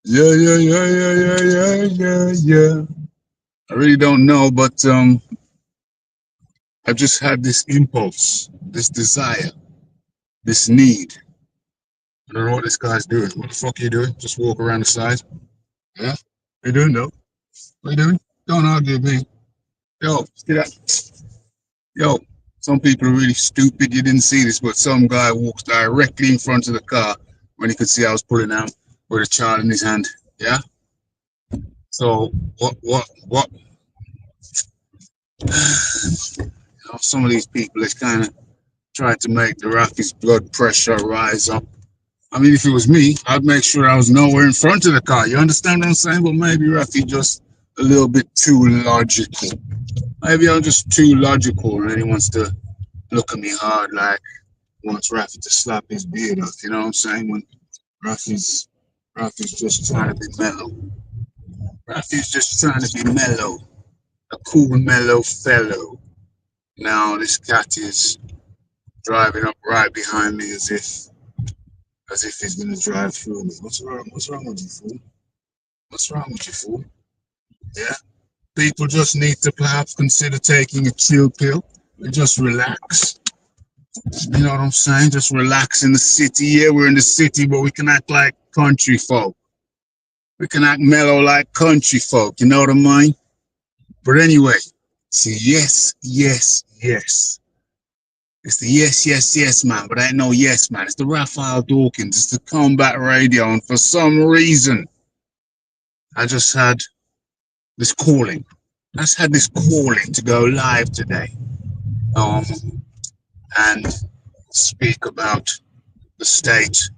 Yeah, yeah, yeah, yeah, yeah, yeah, yeah, yeah. I really don't know, but I've just had this impulse, this desire, this need. I don't know what this guy's doing. What the fuck are you doing? Just walk around the side? Yeah? What you doing, though? What you doing? Don't argue with me. Yo, get out. Yo, some people are really stupid. You didn't see this, but some guy walks directly in front of the car when he could see I was pulling out with a child in his hand. Yeah? So, what? Some of these people, it's kind of tried to make the Raphie's blood pressure rise up. I mean, if it was me, I'd make sure I was nowhere in front of the car. You understand what I'm saying? But maybe Raphie just a little bit too logical. Maybe I'm just too logical and he wants to look at me hard like wants Raphie to slap his beard off. You know what I'm saying? When Raphie's Raphie's just trying to be mellow. Raphie's just trying to be mellow. A cool, mellow fellow. Now this cat is driving up right behind me as if he's gonna drive through me. What's wrong? What's wrong with you, fool? What's wrong with you, fool? Yeah. People just need to perhaps consider taking a chill pill and just relax. You know what I'm saying? Just relax in the city. Yeah, we're in the city, but we can act like country folk. We can act mellow like country folk. You know what I mean? But anyway, see, yes, yes, yes. It's the yes, yes, yes, man. But ain't no yes, man. It's the Raphael Dawkins. It's the combat radio. And for some reason, I just had this calling. I just had this calling to go live today. Um, and speak about the state,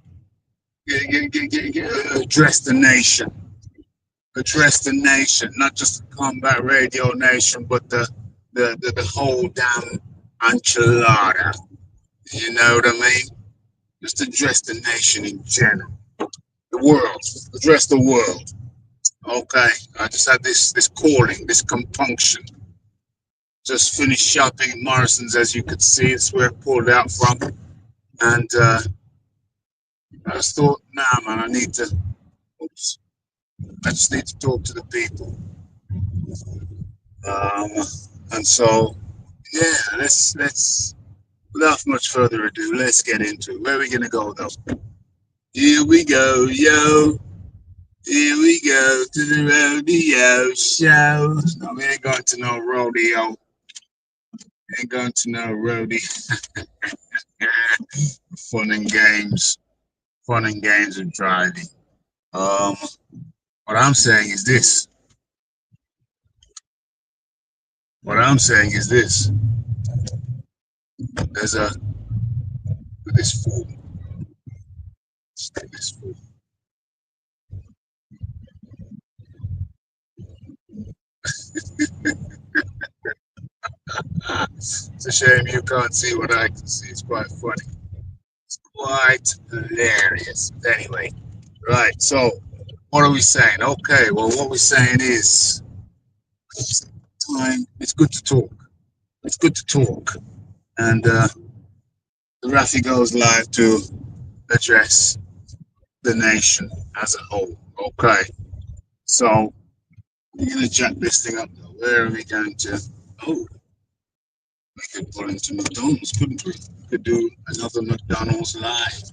address the nation, address the nation, not just the combat radio nation, but the whole damn enchilada. You know what I mean? Just address the nation in general, the world, address the world. Okay, I just had this calling, this compunction. Just finished shopping at Morrison's, as you could see. It's where I pulled out from, and I just thought, nah, man, I need to. Oops, I just need to talk to the people. Um, and so, yeah, let's without much further ado, let's get into it. Where are we gonna go though? Here we go, yo. Here we go to the rodeo show. No, we ain't going to no rodeo. Ain't going to no rodeo. Fun and games. Fun and games of driving. Um, what I'm saying is this. What I'm saying is this. There's a this fool. This fool. It's a shame you can't see what I can see. It's quite funny. It's quite hilarious. Anyway, right. So, what are we saying? Okay. Well, what we're saying is time. It's good to talk. It's good to talk. And the Rafi goes live to address the nation as a whole. Okay. So, we're going to jack this thing up though. Where are we going to? Oh, we could pull into McDonald's, couldn't we? We could do another McDonald's live.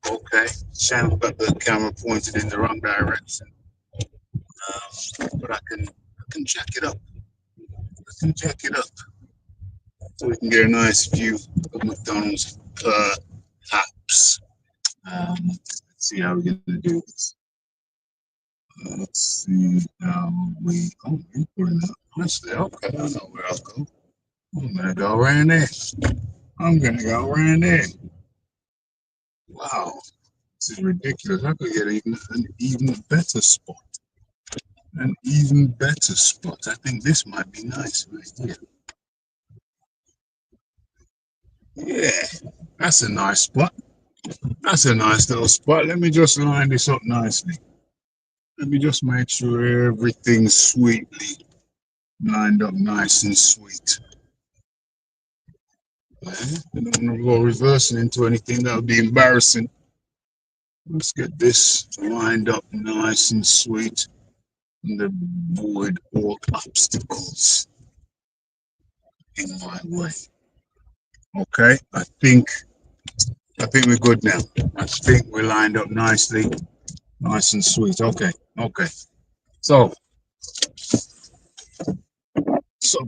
Okay. Shame I've got the camera pointed in the wrong direction. But I can jack it up. I can jack it up so we can get a nice view of McDonald's perhaps. Let's see how we're gonna do this. Let's see how we. Oh, you're putting up nicely. Okay, I know where I'll go. I'm gonna go around there. I'm gonna go around there. Wow, this is ridiculous. I could get even an even better spot. An even better spot. I think this might be nice right here. Yeah, that's a nice spot. That's a nice little spot. Let me just line this up nicely. Let me just make sure everything's sweetly lined up nice and sweet. I don't want to go reversing into anything that would be embarrassing. Let's get this lined up nice and sweet and avoid all obstacles in my way. Okay, I think we're good now. I think we're lined up nicely, nice and sweet. Okay. So,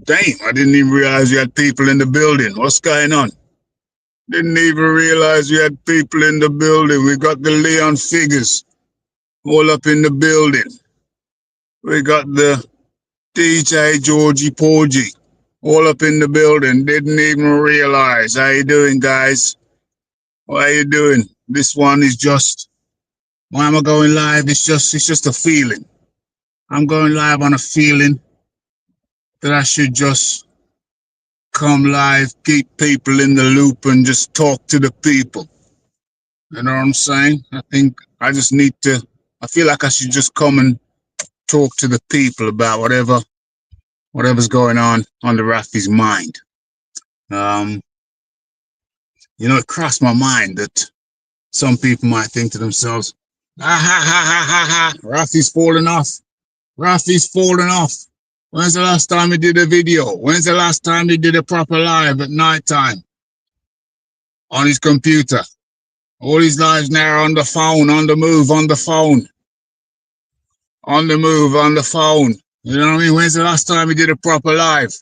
damn, I didn't even realize you had people in the building. What's going on? Didn't even realize we had people in the building. We got the Leon figures all up in the building. We got the DJ Georgie Porgy all up in the building. Didn't even realize. How you doing, guys? How you doing? This one is just, why am I going live? It's just a feeling. I'm going live on a feeling that I should just come live, keep people in the loop and just talk to the people. You know what I'm saying? I think I just need to, I feel like I should just come and talk to the people about whatever's going on the Raphie's mind. It crossed my mind that some people might think to themselves, ha, Raphie's falling off. Raphie's falling off. When's the last time he did a video? When's the last time he did a proper live at night time on his computer? All his lives now are on the phone, on the move, on the phone. On the move, on the phone. You know what I mean? When's the last time he did a proper live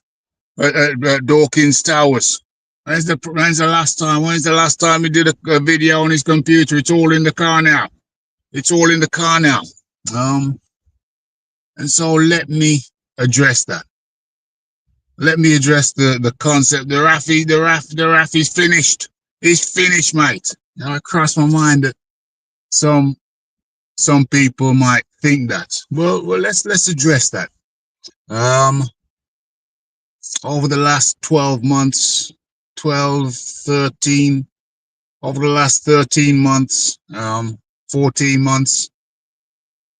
at Dawkins Towers? When's the last time? When's the last time he did a video on his computer? It's all in the car now. It's all in the car now. And so let me address that. Let me address the concept. The Raphie's finished. He's finished, mate. It crossed my mind that some people might think that. Well, let's address that. Over the last 12 months, 12, 13, over the last 13 months, 14 months,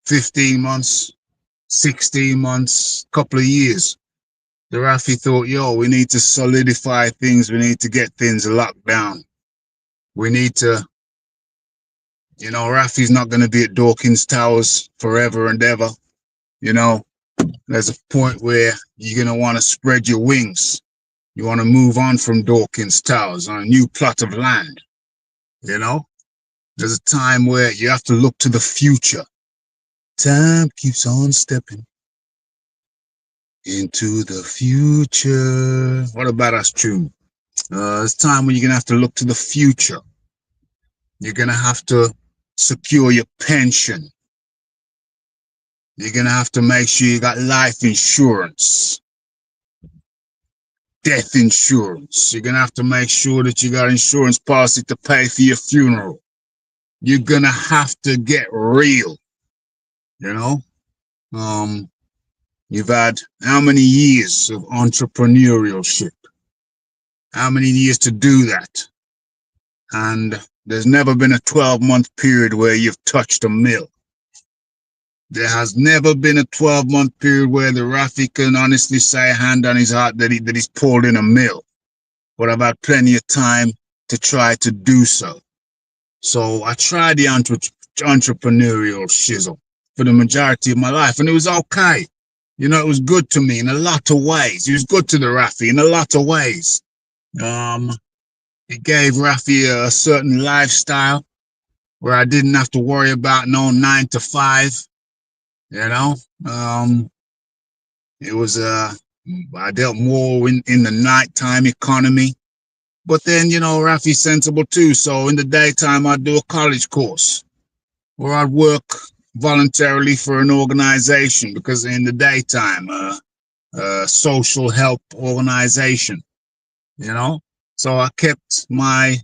15 months, 16 months, couple of years, the Raphie thought, we need to solidify things. We need to get things locked down. We need to, Raphie's not going to be at Dawkins Towers forever and ever. There's a point where you're going to want to spread your wings. You want to move on from Dawkins Towers on a new plot of land. There's a time where you have to look to the future. Time keeps on stepping into the future. What about us, tune? It's time when you're going to have to look to the future. You're going to have to secure your pension. You're going to have to make sure you got life insurance, death insurance. You're going to have to make sure that you got insurance policy to pay for your funeral. You're going to have to get real. You've had how many years of entrepreneurship? How many years to do that? And there's never been a 12-month period where you've touched a mill. There has never been a 12-month period where the Raphie can honestly say, hand on his heart, that he's pulled in a mill. But I've had plenty of time to try to do so. So I tried the entrepreneurial shizzle for the majority of my life, and it was okay. It was good to me in a lot of ways. It was good to the Raphie in a lot of ways. It gave Raphie a certain lifestyle where I didn't have to worry about no 9 to 5. It was I dealt more in the nighttime economy. But then, Raphie's sensible too. So in the daytime, I'd do a college course, or I'd work voluntarily for an organization, because in the daytime, social help organization, So I kept my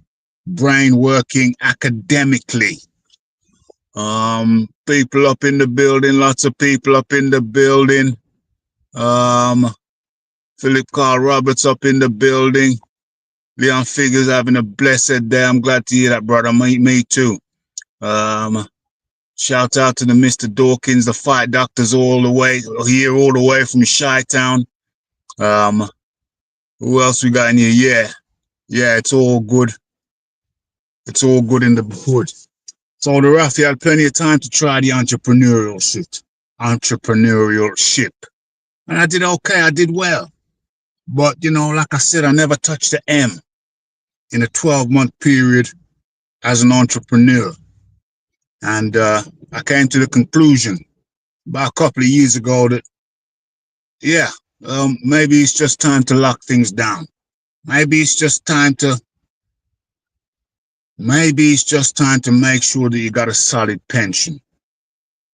brain working academically. People up in the building, lots of people up in the building. Philip Carl Roberts up in the building. Leon Figures having a blessed day. I'm glad to hear that, brother. Me too. Shout out to the Mr. Dawkins, the fight doctors all the way from Chi-Town. Who else we got in here? Yeah, it's all good. It's all good in the hood. So the Raphie had plenty of time to try the entrepreneurial shit. Entrepreneurship. And I did okay, I did well. But, you know, like I said, I never touched the M in a 12-month period as an entrepreneur. And I came to the conclusion about a couple of years ago that, yeah, maybe it's just time to lock things down. Maybe it's just time to make sure that you got a solid pension.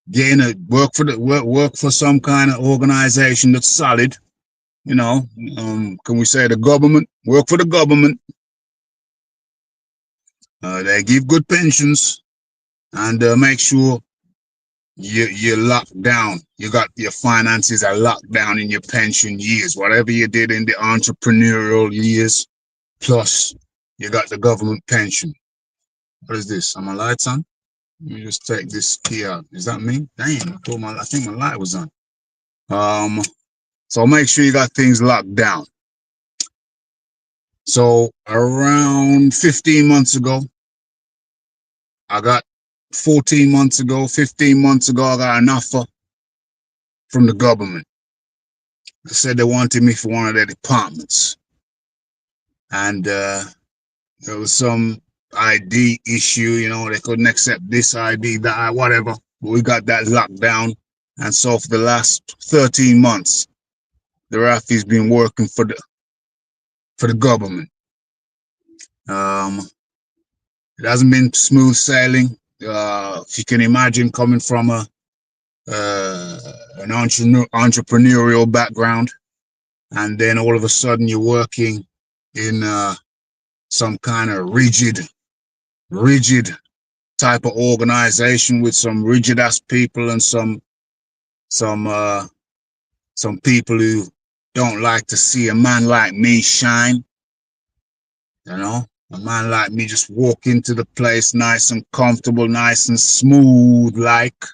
Work for some kind of organization that's solid. You know, can we say the government? Work for the government. They give good pensions, and make sure you're locked down. You got your finances are locked down in your pension years. Whatever you did in the entrepreneurial years, plus you got the government pension. What is this? Are my lights on? Let me just take this key out. Is that me? Damn, I think my light was on. So make sure you got things locked down. So around 15 months ago, 15 months ago, I got an offer from the government. They said they wanted me for one of their departments. And there was some ID issue, you know, they couldn't accept this ID, that, whatever. But we got that locked down. And so for the last 13 months, the Raphie's been working for the government. It hasn't been smooth sailing. If you can imagine, coming from an entrepreneurial background, and then all of a sudden you're working in some kind of rigid type of organization with some rigid ass people and some people who don't like to see a man like me shine. You know, a man like me just walk into the place nice and comfortable, nice and smooth, like,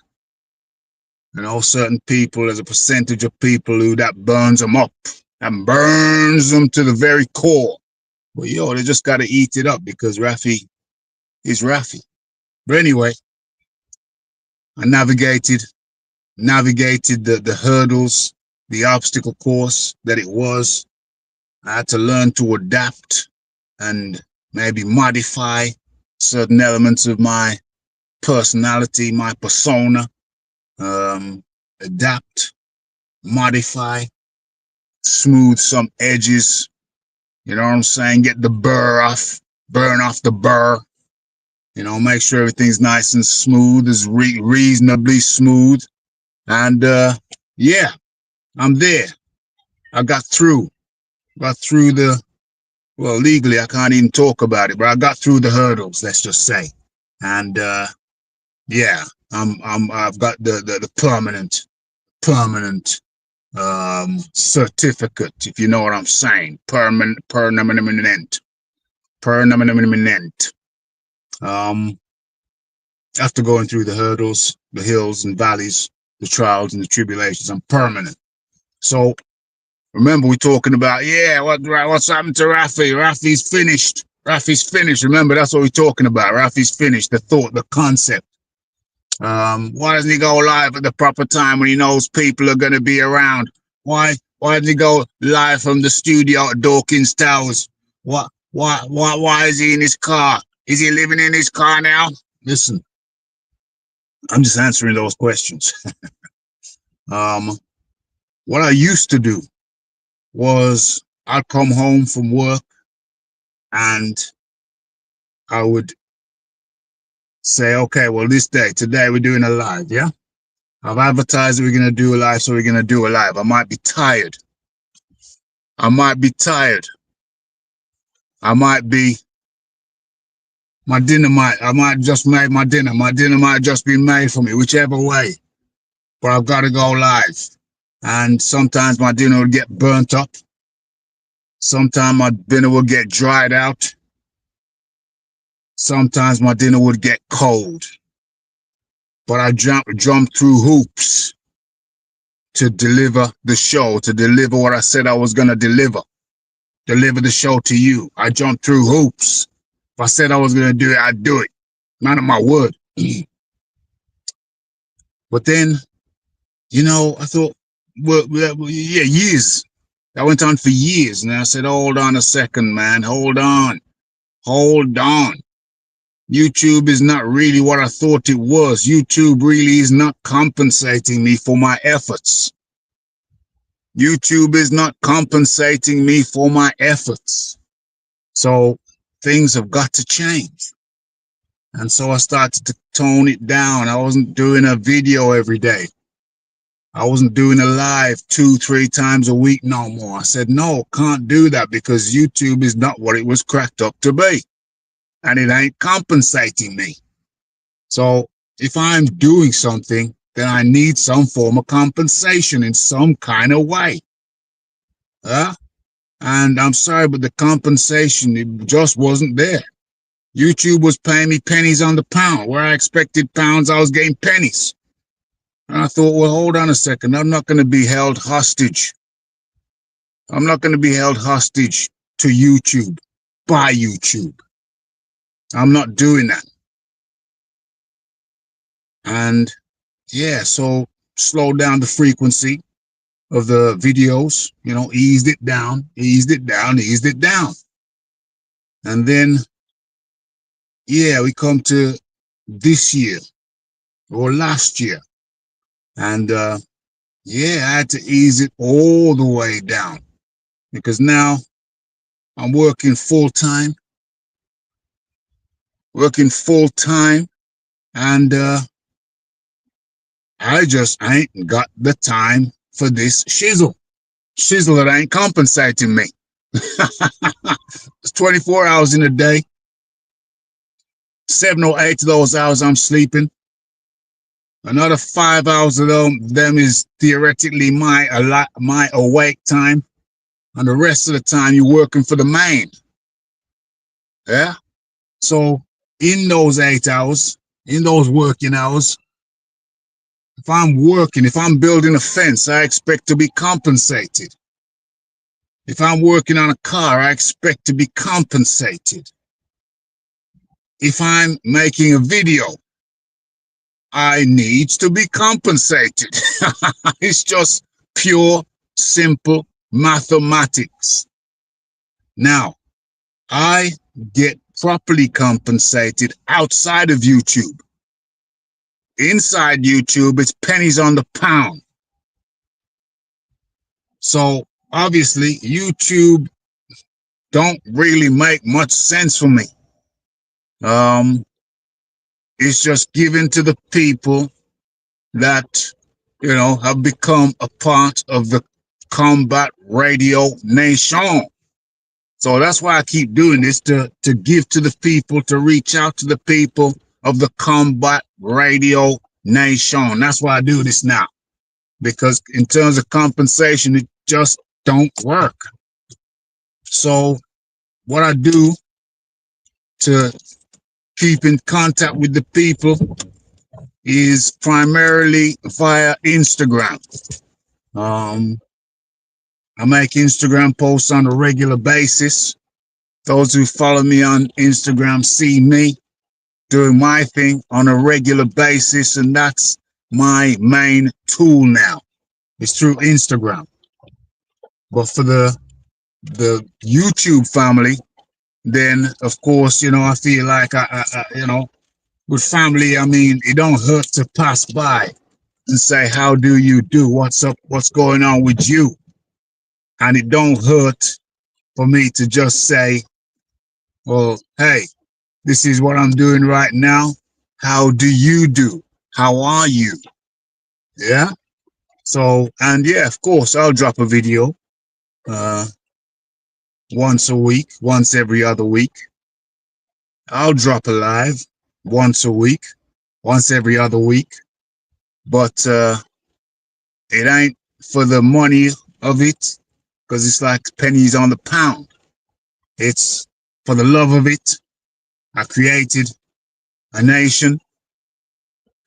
you know, certain people, there's a percentage of people who that burns them up, and burns them to the very core. But yo, they just got to eat it up because Raphie is Raphie. But anyway, I navigated the hurdles, the obstacle course that it was. I had to learn to adapt and maybe modify certain elements of my personality, my persona. Adapt, modify, smooth some edges. You know what I'm saying? Get the burn off the burr. You know, make sure everything's nice and smooth, is reasonably smooth. And yeah, I'm there. I got through the, well, legally I can't even talk about it, but I got through the hurdles, let's just say. And yeah, I've got the permanent certificate, if you know what I'm saying. Permanent. After going through the hurdles, the hills and valleys, the trials and the tribulations, I'm permanent. So remember, we're talking about, yeah, what's happened to Raphie? Raphie's finished. Remember, that's what we're talking about. Raphie's finished. The thought, the concept. Why doesn't he go live at the proper time when he knows people are going to be around? Why doesn't he go live from the studio at Dawkins Towers? Why is he in his car? Is he living in his car now? Listen, I'm just answering those questions. What I used to do was I'd come home from work and I would say, okay, well, today we're doing a live, yeah? I've advertised that we're going to do a live, so we're going to do a live. I might be tired. I might just make my dinner. My dinner might just be made for me, whichever way. But I've got to go live. And sometimes my dinner will get burnt up. Sometimes my dinner will get dried out. Sometimes my dinner would get cold. But I jumped through hoops to deliver the show, to deliver what I said I was going to deliver the show to you. I jumped through hoops. If I said I was going to do it, I'd do it. Man of my word. But then, I thought, yeah, years. That went on for years. And I said, hold on a second, man. Hold on. Hold on. YouTube is not really what I thought it was. YouTube really is not compensating me for my efforts. YouTube is not compensating me for my efforts. So things have got to change. And so I started to tone it down. I wasn't doing a video every day. I wasn't doing a live 2-3 times a week no more. I said, no, can't do that because YouTube is not what it was cracked up to be. And it ain't compensating me. So if I'm doing something, then I need some form of compensation in some kind of way. And I'm sorry, but the compensation, it just wasn't there. YouTube was paying me pennies on the pound. Where I expected pounds, I was getting pennies. And I thought, well, hold on a second. I'm not going to be held hostage. I'm not going to be held hostage to YouTube, by YouTube. I'm not doing that. And yeah, so slow down the frequency of the videos, eased it down, eased it down, eased it down. And then, yeah, we come to this year or last year. And yeah, I had to ease it all the way down because now I'm working full time, and I just ain't got the time for this shizzle that ain't compensating me. It's 24 hours in a day. 7 or 8 of those hours I'm sleeping. Another 5 hours of them is theoretically my awake time. And the rest of the time you're working for the main. Yeah? So in those 8 hours, in those working hours, if I'm building a fence, I expect to be compensated. If I'm working on a car, I expect to be compensated. If I'm making a video, I need to be compensated. It's just pure, simple mathematics. Now, I get properly compensated outside of YouTube. Inside YouTube, it's pennies on the pound. So obviously, YouTube don't really make much sense for me. It's just given to the people that, have become a part of the Combat Radio Nation. So that's why I keep doing this, to give to the people, to reach out to the people of the Combat Radio Nation. That's why I do this now. Because in terms of compensation, it just don't work. So what I do to keep in contact with the people is primarily via Instagram. I make Instagram posts on a regular basis. Those who follow me on Instagram see me doing my thing on a regular basis, and that's my main tool now. It's through Instagram. But for the YouTube family, then of course, I feel like with family, I mean, it don't hurt to pass by and say, how do you do? What's up? What's going on with you? And it don't hurt for me to just say, well, hey, this is what I'm doing right now. How do you do? How are you? Yeah. So, and yeah, of course, I'll drop a video once a week, once every other week. I'll drop a live once a week, once every other week. But it ain't for the money of it, because it's like pennies on the pound. It's for the love of it. I created a nation,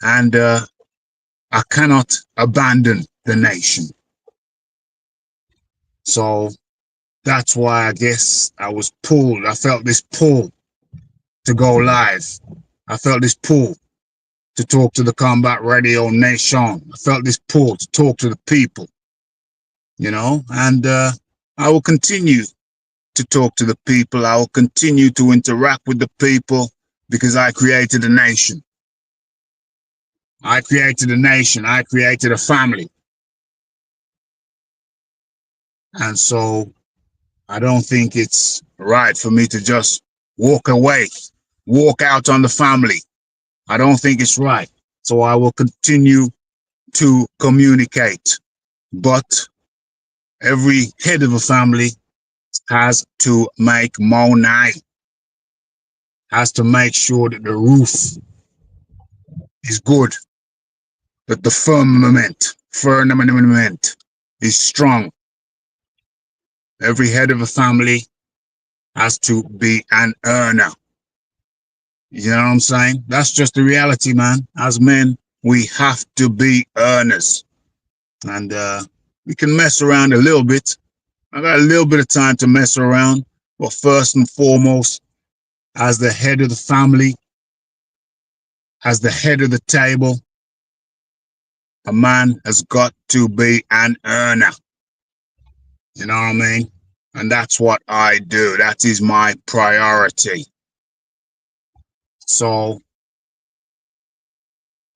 and I cannot abandon the nation. So that's why I guess I was pulled. I felt this pull to go live. I felt this pull. to talk to the Combat Radio Nation. I felt this pull to talk to the people, and I will continue to talk to the people. I will continue to interact with the people because I created a nation. I created a nation. I created a family. And so I don't think it's right for me to just walk away, walk out on the family. I don't think it's right. So I will continue to communicate. But every head of a family has to make money, has to make sure that the roof is good, that the firmament is strong. Every head of a family has to be an earner. You know what I'm saying? That's just the reality, man. As men, we have to be earners. And we can mess around a little bit. I got a little bit of time to mess around. But first and foremost, as the head of the family, as the head of the table, a man has got to be an earner. You know what I mean? And that's what I do. That is my priority. So,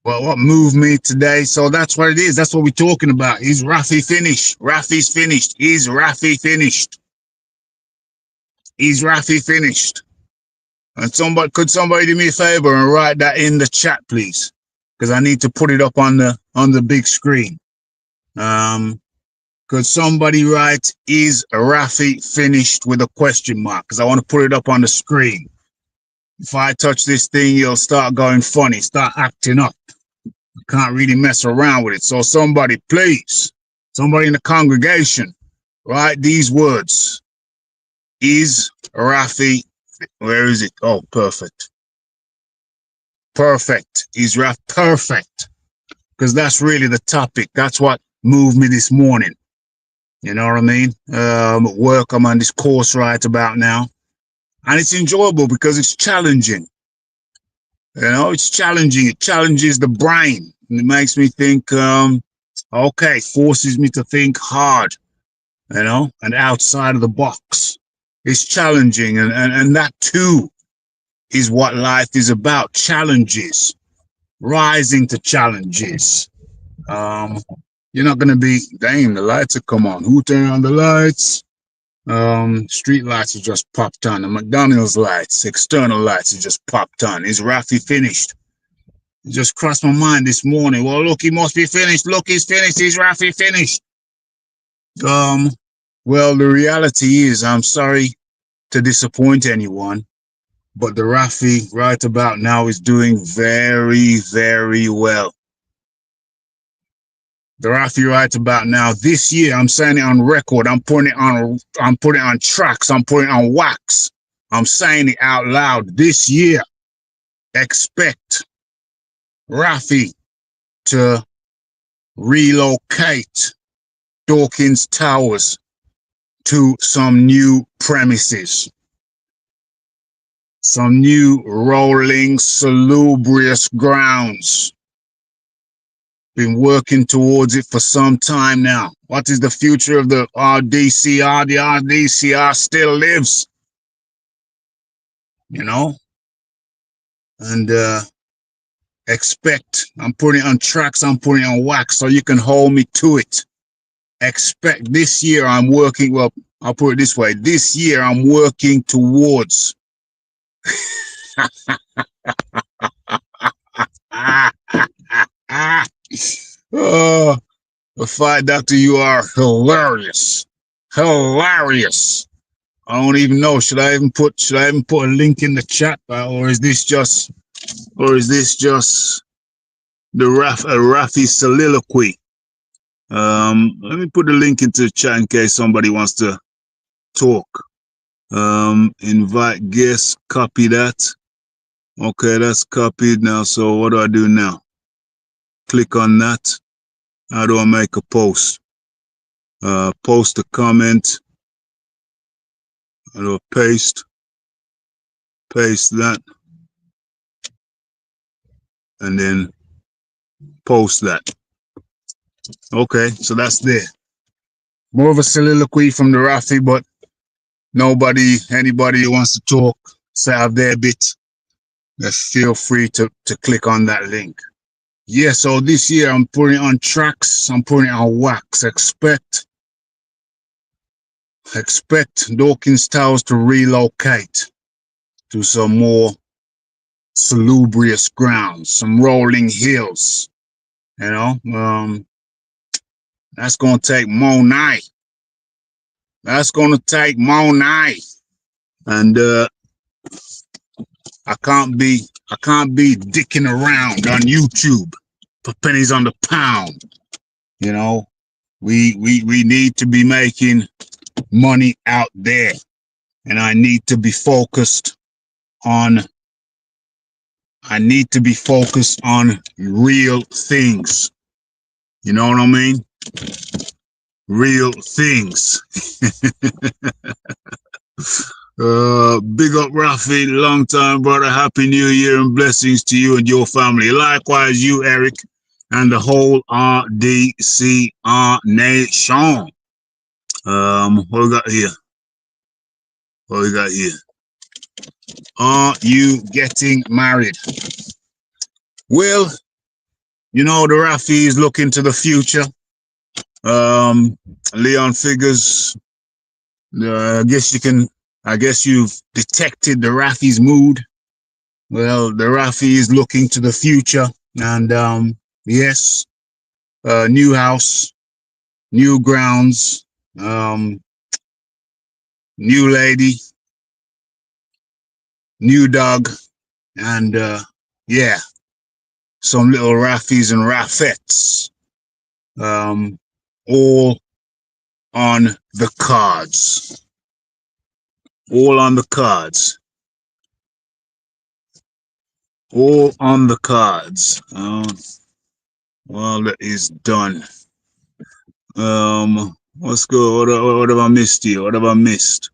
well, what moved me today? So that's what it is. That's what we're talking about. Is Raphie finished? Raphie's finished. Is Raphie finished? Is Raphie finished? And could somebody do me a favor and write that in the chat, please? Because I need to put it up on the big screen. Could somebody write, is Raphie finished, with a question mark? Because I want to put it up on the screen. If I touch this thing, you'll start going funny, start acting up. I can't really mess around with it. So somebody, please, somebody in the congregation, write these words. Is Raphie, where is it? Oh, perfect. Perfect. Is Raphie perfect? Because that's really the topic. That's what moved me this morning. You know what I mean? At work, I'm on this course right about now. And it's enjoyable because it's challenging. It's challenging. It challenges the brain. And it makes me think, okay, forces me to think hard, and outside of the box. It's challenging. And that too is what life is about. Challenges. Rising to challenges. You're not going to be, dang, the lights have come on. Who turned on the lights? Street lights are just popped on. The McDonald's lights, external lights are just popped on. Is Raphie finished? It just crossed my mind this morning. Well, look, he must be finished. Look, he's finished. Is Raphie finished? Well, the reality is, I'm sorry to disappoint anyone, but the Raphie right about now is doing very, very well. The Raphie right about now, this year, I'm saying it on record. I'm putting it on tracks. I'm putting it on wax. I'm saying it out loud. This year, expect Raphie to relocate Dawkins Towers to some new premises. Some new rolling, salubrious grounds. Been working towards it for some time now. What is the future of the RDCR? The RDCR still lives, and expect, I'm putting it on tracks, I'm putting it on wax so you can hold me to it. Expect this year I'm working, well, I'll put it this way. This year I'm working towards oh, the Fight Doctor, you are hilarious. Hilarious. I don't even know. Should I even put a link in the chat, or is this just the Raphie soliloquy? Let me put the link into the chat in case somebody wants to talk. Invite guests, copy that. Okay, that's copied now. So what do I do now? Click on that. How do I make a post? Post a comment. How do I paste? Paste that. and then post that. Okay, so that's there. More of a soliloquy from the Raphie, but anybody who wants to talk, say have their bit, just feel free to click on that link. Yeah, so this year I'm putting on tracks, I'm putting on wax. Expect Dawkins Towers to relocate to some more salubrious grounds, some rolling hills. You know, that's gonna take more night. That's gonna take more night. And I can't be dicking around on YouTube for pennies on the pound. You know, we need to be making money out there, and I need to be focused on real things. You know what I mean? Real things. Big up Raphie, long time brother. Happy New Year and blessings to you and your family. Likewise, you, Eric, and the whole RDCR nation. What we got here? Are you getting married? Well, you know, the Raphie is looking to the future. Leon figures. I guess you've detected the Raphie's mood. Well, the Raphie is looking to the future, and yes, new house, new grounds, new lady, new dog, and yeah, some little Raphies and Raffettes, all on the cards. All on the cards. All on the cards. Well, that is done. Let's go. What have I missed here? What have I missed?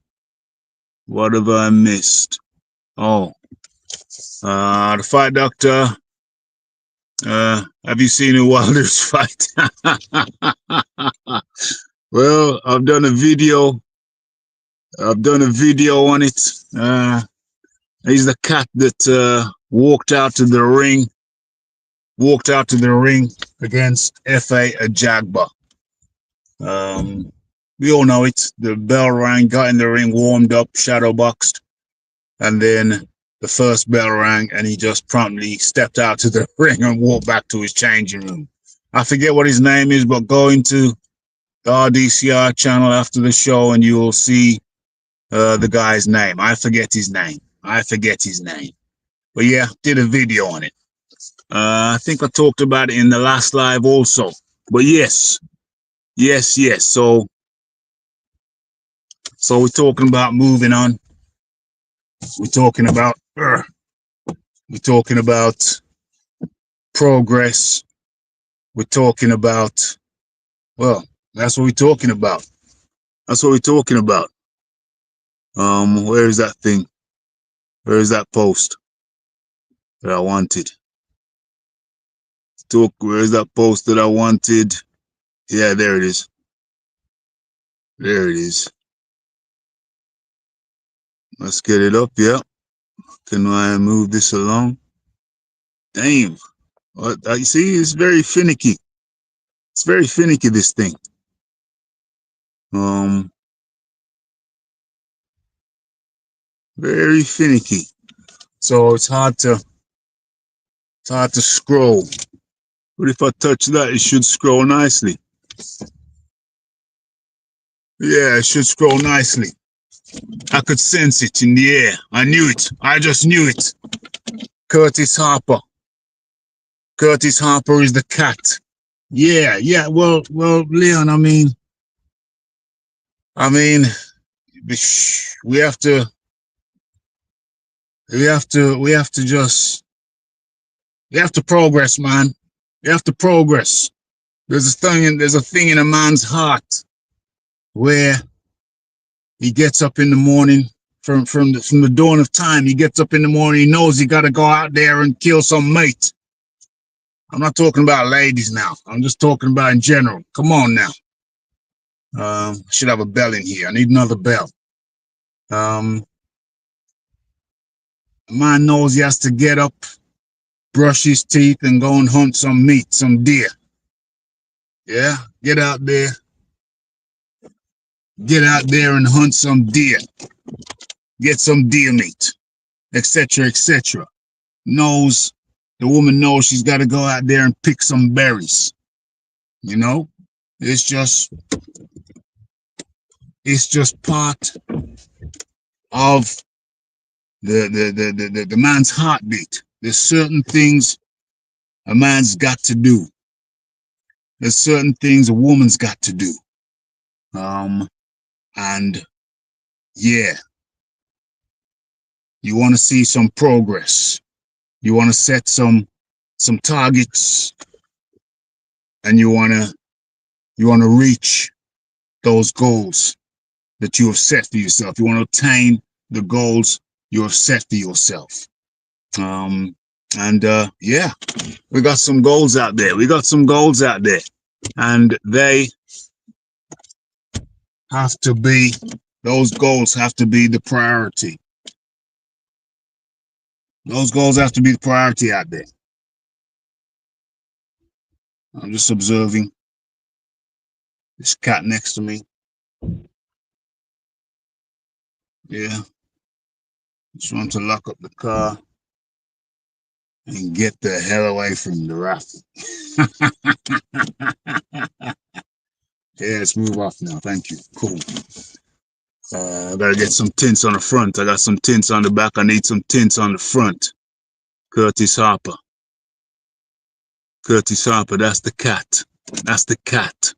Oh, the fight doctor. Have you seen a Wilder's fight? Well, I've done a video on it. He's the cat that walked out to the ring against F.A. Ajagba. We all know it. The bell rang, got in the ring, warmed up, shadow boxed, and then the first bell rang, and he just promptly stepped out to the ring and walked back to his changing room. I forget what his name is, but go into the RDCR channel after the show and you will see the guy's name. I forget his name. But yeah, did a video on it. I think I talked about it in the last live also. But yes. So we're talking about moving on. We're talking about progress. We're talking about, well, that's what we're talking about. Where is that thing? Where is that post that I wanted? Where is that post that I wanted? Yeah, there it is. Let's get it up, yeah. Can I move this along? Damn. What you see, it's very finicky. This thing. Very finicky. So it's hard to scroll. But if I touch that, it should scroll nicely. Yeah, it should scroll nicely. I could sense it in the air. I knew it. I just knew it. Curtis Harper. Curtis Harper is the cat. Yeah. Well, Leon, I mean, we have to progress, man. We have to progress. There's a thing in a man's heart where he gets up in the morning from the dawn of time. He gets up in the morning. He knows he got to go out there and kill some mate. I'm not talking about ladies now. I'm just talking about in general. Come on now. I should have a bell in here. I need another bell. A man knows he has to get up, brush his teeth, and go and hunt some meat, some deer. Yeah, get out there. Get out there and hunt some deer. Get some deer meat, etc., etc. The woman knows she's got to go out there and pick some berries. You know, it's just part of the man's heartbeat. There's certain things a man's got to do. There's certain things a woman's got to do. And yeah, you want to see some progress. You want to set some targets, and you want to reach those goals that you have set for yourself. You want to attain the goals you have set for yourself. Yeah, we got some goals out there. And those goals have to be the priority. Those goals have to be the priority out there. I'm just observing this cat next to me. Yeah. Just want to lock up the car and get the hell away from the Raphie. Yeah, let's move off now. Thank you. Cool. I gotta get some tints on the front. I got some tints on the back. I need some tints on the front. Curtis Harper. Curtis Harper, that's the cat. That's the cat.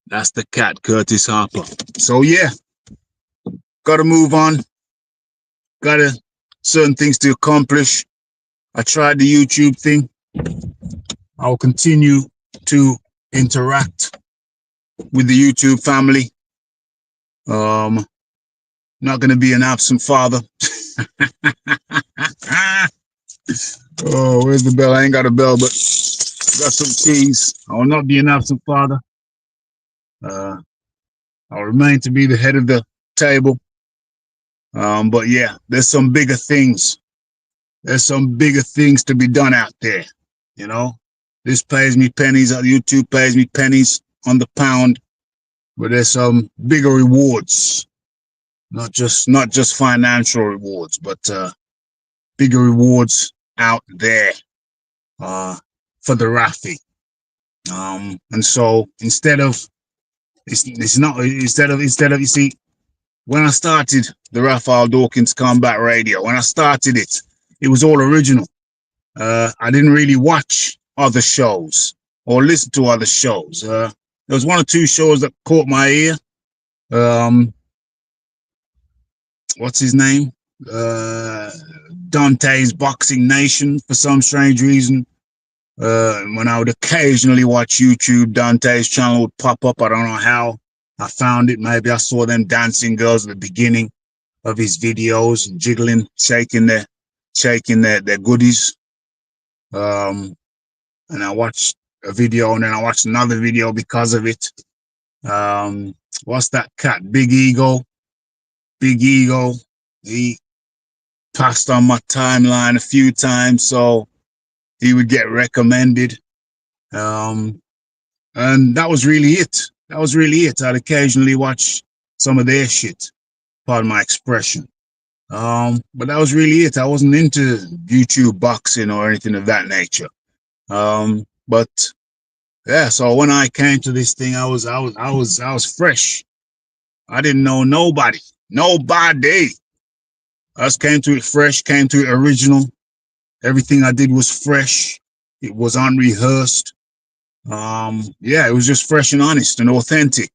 That's the cat, Curtis Harper. So yeah, gotta move on. Gotta certain things to accomplish. I tried the YouTube thing. I'll continue to interact with the YouTube family. Not gonna be an absent father. Oh, where's the bell? I ain't got a bell, but got some keys. I will not be an absent father. I'll remain to be the head of the table. But yeah, there's some bigger things. There's some bigger things to be done out there. You know, this pays me pennies. YouTube pays me pennies on the pound, but there's some bigger rewards. Not just financial rewards, but bigger rewards out there for the Raphie. And so instead of you see, when I started the Raphael Dawkins Combat Radio, when I started it, it was all original. I didn't really watch other shows or listen to other shows. There was one or two shows that caught my ear. What's his name? Dante's Boxing Nation, for some strange reason. When I would occasionally watch YouTube, Dante's channel would pop up. I don't know how I found it. Maybe I saw them dancing girls at the beginning of his videos, jiggling, shaking their goodies. And I watched a video, and then I watched another video because of it. What's that cat? Big Ego. He passed on my timeline a few times, so he would get recommended. And that was really it. I'd occasionally watch some of their shit, pardon my expression. But that was really it. I wasn't into YouTube boxing or anything of that nature. But yeah, so when I came to this thing, I was fresh. I didn't know nobody. I just came to it fresh, came to it original. Everything I did was fresh. It was unrehearsed. Yeah, it was just fresh and honest and authentic.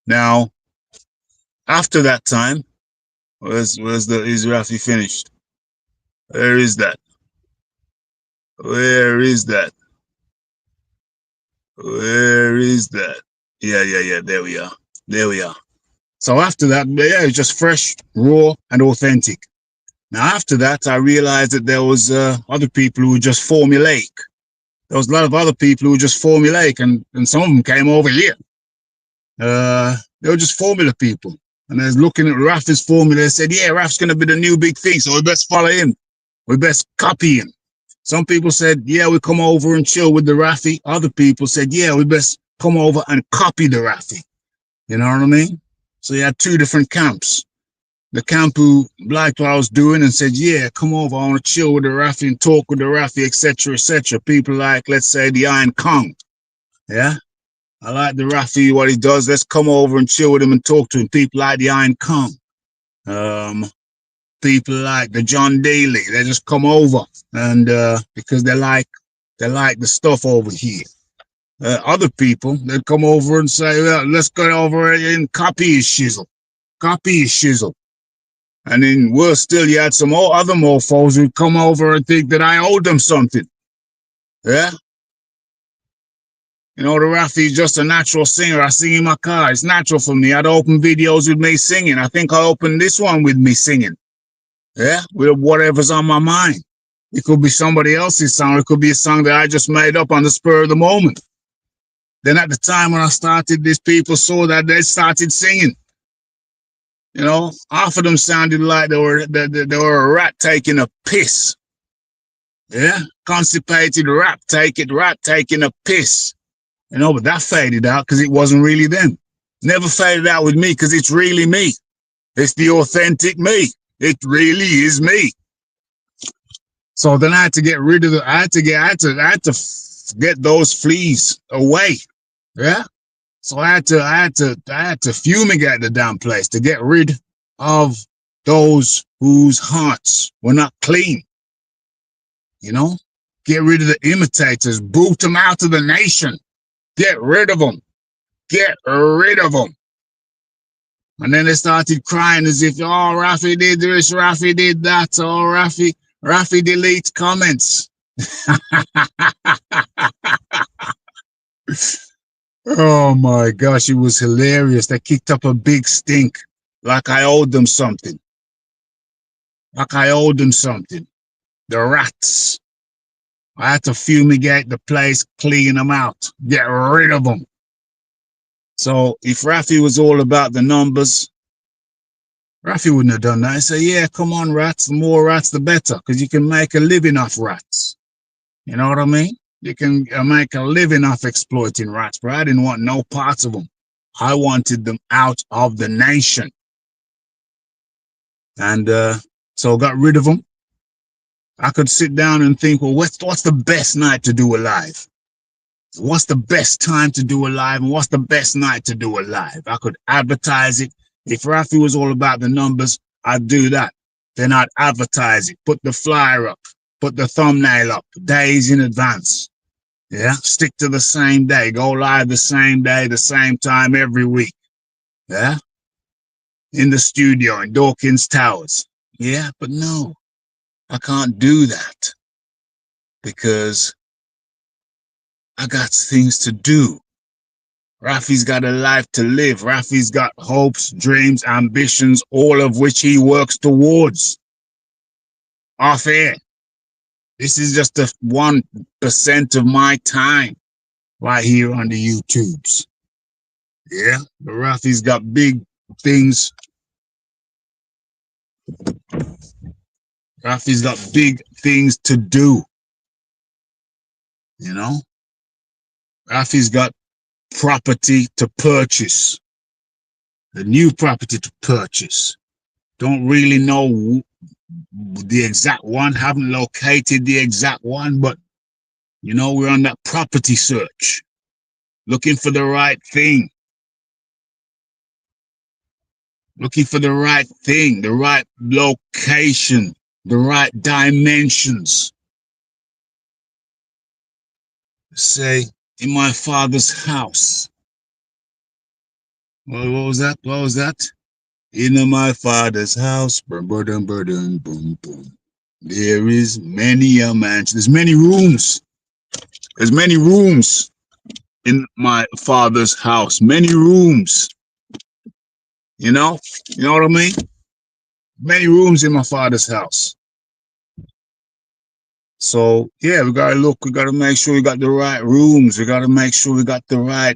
Now, after that time, is Raphie finished? Where is that? Yeah, there we are. So after that, yeah, it was just fresh, raw, and authentic. Now after that, I realized that there was other people who were just formulaic. There was a lot of other people who were just formulaic, and some of them came over here. They were just formula people. And I was looking at Raphie's formula. They said, yeah, Raph's going to be the new big thing, so we best follow him. We best copy him. Some people said, yeah, we come over and chill with the Raphie. Other people said, yeah, we best come over and copy the Raphie. You know what I mean? So you had two different camps. The camp who liked what I was doing and said, yeah, come over, I want to chill with the Raphie and talk with the Raphie, etc., etc. People like, let's say, the Iron Kong. Yeah? I like the Raphie, what he does. Let's come over and chill with him and talk to him. People like the Iron Kong. People like the John Daly. They just come over and because they like the stuff over here. Other people, they'd come over and say, well, let's go over and copy his shizzle. Copy his shizzle. And then worse still, you had some other mofos who'd come over and think that I owed them something. Yeah? You know, the Raphie is just a natural singer. I sing in my car. It's natural for me. I'd open videos with me singing. I think I opened this one with me singing. Yeah? With whatever's on my mind. It could be somebody else's song. It could be a song that I just made up on the spur of the moment. Then at the time when I started, these people saw that they started singing. You know, half of them sounded like they were a rat taking a piss. Yeah? Constipated rat taking a piss. You know, but that faded out because it wasn't really them. Never faded out with me because it's really me. It's the authentic me. It really is me. So then I had to get rid of I had to get those fleas away. Yeah. So I had to fumigate the damn place to get rid of those whose hearts were not clean. You know, get rid of the imitators, boot them out of the nation. Get rid of them. Get rid of them. And then they started crying as if, oh, Raphie did this, Raphie did that. Oh, Raphie deletes comments. Oh my gosh, it was hilarious. They kicked up a big stink like I owed them something. Like I owed them something. The rats. I had to fumigate the place, clean them out, get rid of them. So if Raphie was all about the numbers, Raphie wouldn't have done that. He said, yeah, come on, rats. The more rats, the better, because you can make a living off rats. You know what I mean? You can make a living off exploiting rats, but I didn't want no parts of them. I wanted them out of the nation. And so got rid of them. I could sit down and think, well, what's the best night to do a live? What's the best time to do a live? And what's the best night to do a live? I could advertise it. If Raphie was all about the numbers, I'd do that. Then I'd advertise it, put the flyer up, put the thumbnail up days in advance. Yeah, stick to the same day, go live the same day, the same time every week. Yeah, in the studio in Dawkins Towers. Yeah, but no, I can't do that because I got things to do. Raphie's got a life to live. Raphie's got hopes, dreams, ambitions, all of which he works towards. Off air. This is just the 1% of my time right here on the YouTubes. Yeah, but Raphie's got big things. Raphie's got big things to do. You know? Raphie's got property to purchase. The new property to purchase. Don't really know the exact one, haven't located the exact one, but you know, we're on that property search, looking for the right thing. Looking for the right thing, the right location, the right dimensions. Say, in my father's house. What was that? What was that? In my father's house, boom, boom, boom, boom, boom. There is many a mansion. There's many rooms. There's many rooms in my father's house. Many rooms. You know what I mean? Many rooms in my father's house. So yeah, we gotta look. We gotta make sure we got the right rooms. We gotta make sure we got the right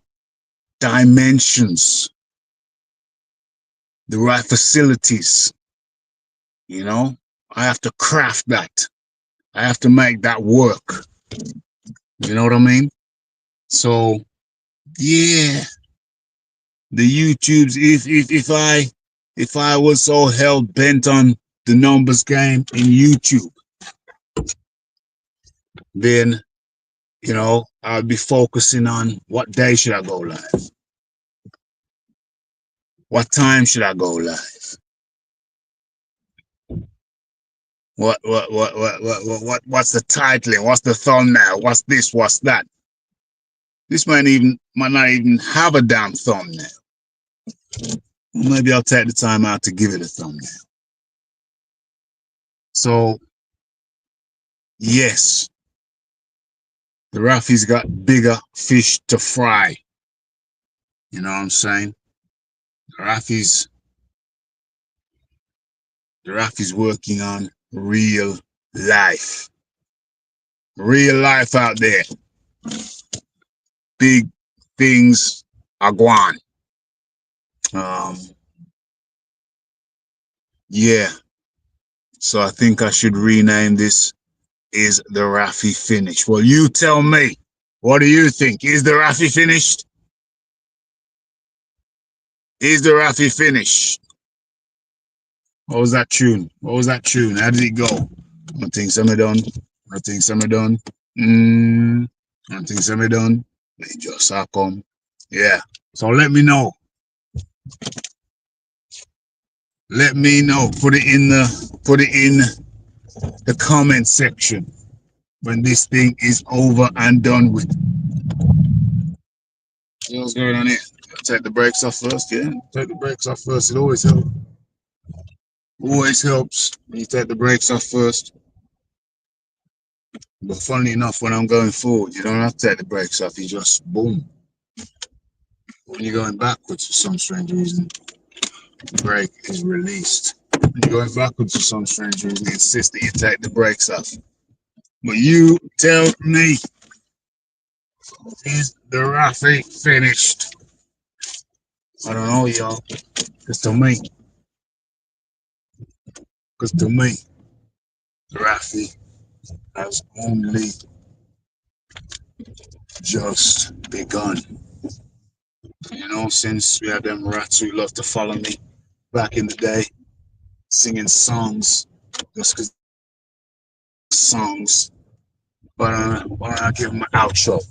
dimensions, the right facilities. You know, I have to craft that. I have to make that work. You know what I mean? So yeah, the YouTubes. If I was so hell bent on the numbers game in YouTube, then I'd be focusing on what day should I go live, what time should I go live, what's the titling, what's the thumbnail, what's this, what's that. This might not even have a damn thumbnail. Maybe I'll take the time out to give it a thumbnail. So yes, the Raphie's got bigger fish to fry. You know what I'm saying? The Raphie's working on real life. Real life out there. Big things are going. Yeah. So I think I should rename this Is the Raphie Finished? Well, you tell me. What do you think? Is the Raphie finished? Is the Raphie finished? What was that tune? What was that tune? How did it go? I think some done. I think some done. I think some done. They just come. Yeah. So let me know. Let me know. Put it in the comment section when this thing is over and done with. What's going on here? Take the brakes off first, yeah? Take the brakes off first. It always helps. Always helps when you take the brakes off first. But funnily enough, when I'm going forward, you don't have to take the brakes off. You just boom. When you're going backwards for some strange reason, the brake is released. When you're going backwards for some strange reason, it insists that you take the brakes off. But you tell me, is the Raphie finished? I don't know, y'all. Because to me, the Raphie has only just begun. Since we had them rats who loved to follow me back in the day, singing songs, just because songs. Why don't I give them an outro?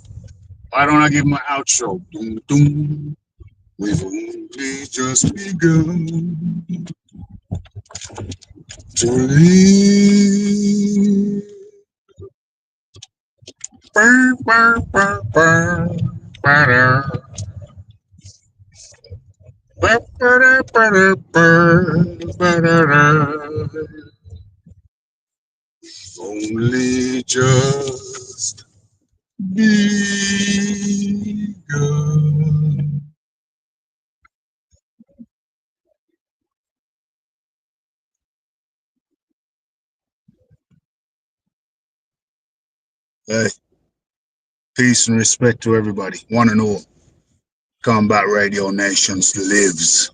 Why don't I give them an outro? Doom, doom. We've only just begun to leave. Burr, burr, burr, burr, burr. Only just begun. Hey, peace and respect to everybody, one and all. Combat Radio Nations lives.